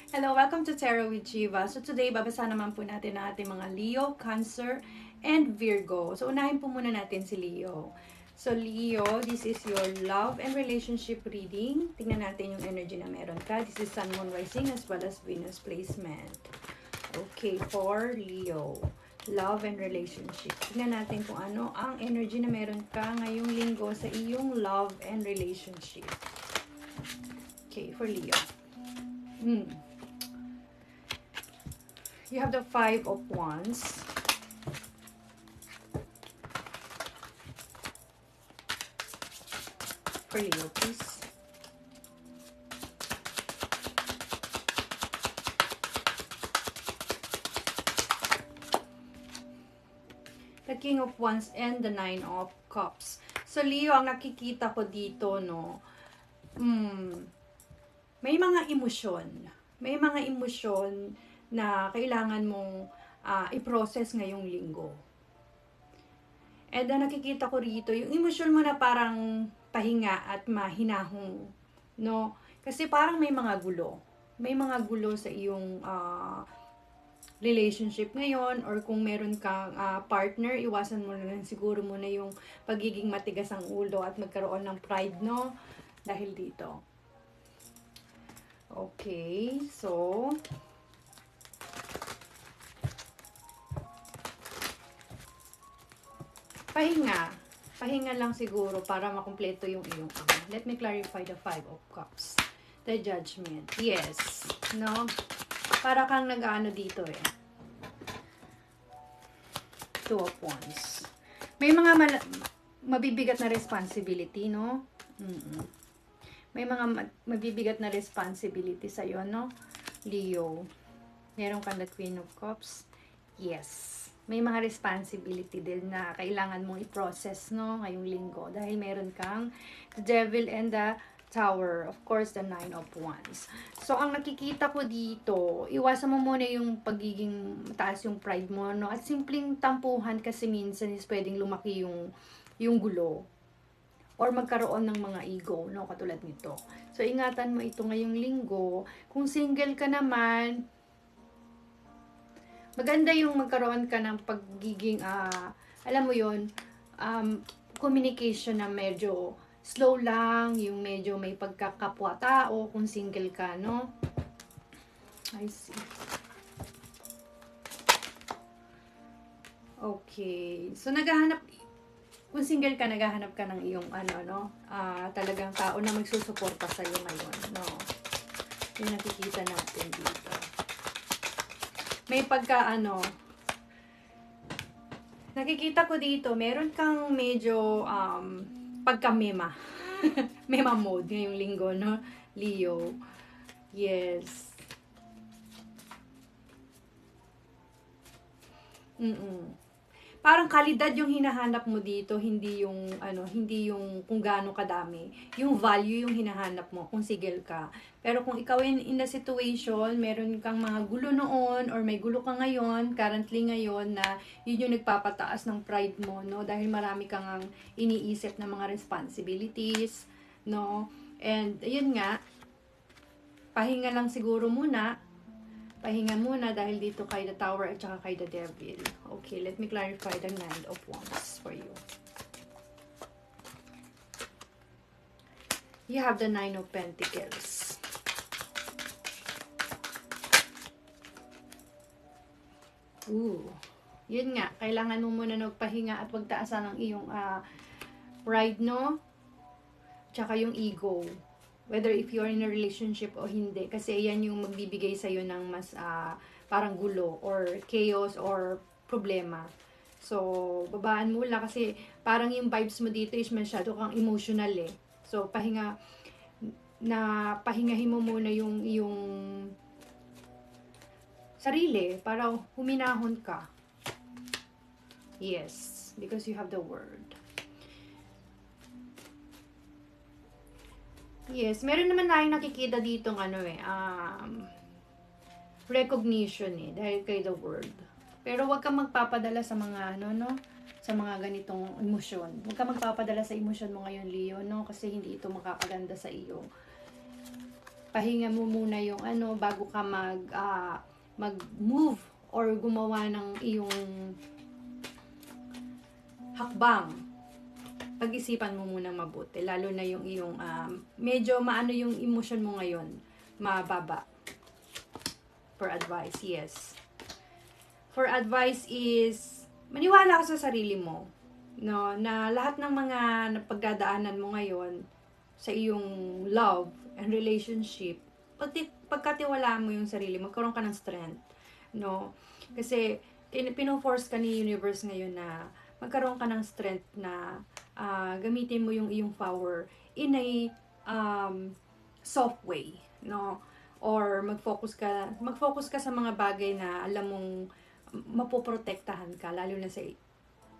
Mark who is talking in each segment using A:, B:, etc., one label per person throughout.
A: Hello, welcome to Tarot with Chiva. So today, babasa naman po natin ang ating mga Leo, Cancer, and Virgo. So unahin po muna natin si Leo. So Leo, this is your love and relationship reading. Tingnan natin yung energy na meron ka. This is Sun, Moon, Rising as well as Venus placement. Okay, for Leo, love and relationship. Tingnan natin kung ano ang energy na meron ka ngayong linggo sa iyong love and relationship. Okay, for Leo. You have the Five of Wands. For Leo, please. The King of Wands and the Nine of Cups. So, Leo, ang nakikita ko dito, no, may mga emosyon. May mga emosyon na kailangan mong i-process ngayong linggo. And nakikita ko rito, yung emosyon mo na parang pahinga at mahinahong, no? Kasi parang may mga gulo. May mga gulo sa iyong relationship ngayon, or kung meron kang partner, iwasan mo na lang siguro muna yung pagiging matigas ang ulo at magkaroon ng pride, no? Dahil dito. Okay, so pahinga lang siguro para makumpleto yung iyong Let me clarify the Five of Cups. The Judgment. Yes. No? Para kang nag-ano dito eh. Two of Wands. May mga mabibigat na responsibility, no? May mga mabibigat na responsibility sa'yo, no? Leo. Meron kang the Queen of Cups. Yes. May mga responsibility din na kailangan mong i-process, no, ngayong linggo. Dahil meron kang the Devil and the Tower. Of course, the Nine of Wands. So, ang nakikita ko dito, iwasan mo muna yung pagiging mataas yung pride mo, no? At simpleng tampuhan kasi minsan is pwedeng lumaki yung gulo. Or magkaroon ng mga ego, no? Katulad nito. So, ingatan mo ito ngayong linggo. Kung single ka naman, maganda yung magkaroon ka ng pagiging, alam mo yun, communication na medyo slow lang, yung medyo may pagkakapwa-tao kung single ka, no? I see. Okay. So, kung single ka, naghahanap ka ng iyong, talagang tao na magsusuporta sa'yo ngayon, no? Yung nakikita natin dito. May nakikita ko dito, meron kang medyo pagka-mema. Mema mode ngayong linggo, no? Leo. Yes. Parang kalidad yung hinahanap mo dito, hindi yung kung gaano kadami. Yung value yung hinahanap mo kung single ka. Pero kung ikaw in the situation, meron kang mga gulo noon or may gulo ka ngayon, currently ngayon, na yun yung nagpapataas ng pride mo, no? Dahil marami kang iniisip na mga responsibilities, no? And yun nga, pahinga lang siguro muna. Pahinga muna dahil dito kay the Tower at saka kay the Devil. Okay, let me clarify the Nine of Wands for you. You have the Nine of Pentacles. Yun nga, kailangan mo muna magpahinga at wagtaasan ng iyong pride, no? Tsaka yung ego. Whether if you're in a relationship o hindi. Kasi yan yung magbibigay sa'yo ng mas parang gulo or chaos or problema. So, babaan mo lang kasi parang yung vibes mo dito is masyado kang emotional eh. So, pahingahin mo muna yung sarili para huminahon ka. Yes, because you have the Word. Yes, meron naman tayong nakikita dito recognition eh, dahil kay the Word. Pero wag kang magpapadala sa mga sa mga ganitong emosyon. Huwag kang magpapadala sa emosyon mo ngayon, Leo, no? Kasi hindi ito makakaganda sa iyo. Pahinga mo muna yung ano, bago ka mag-move or gumawa ng iyong hakbang. Pag-isipan mo munang mabuti, lalo na yung iyong medyo maano yung emotion mo ngayon, mababa. For advice, yes. For advice is, maniwala ka sa sarili mo, no, na lahat ng mga napagdadaanan mo ngayon sa iyong love and relationship, pagkatiwalaan mo yung sarili, magkaroon ka ng strength, no? Kasi pino-force ka ni universe ngayon na magkaroon ka ng strength na gamitin mo yung iyong power in a soft way, no? Or mag-focus ka sa mga bagay na alam mong mapoprotektahan ka, lalo na sa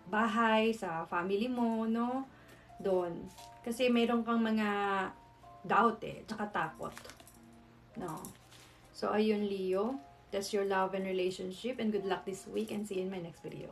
A: bahay, sa family mo, no? Doon. Kasi mayroon kang mga doubt tsaka takot, no? So, ayun, Leo. That's your love and relationship, and good luck this week, and see you in my next video.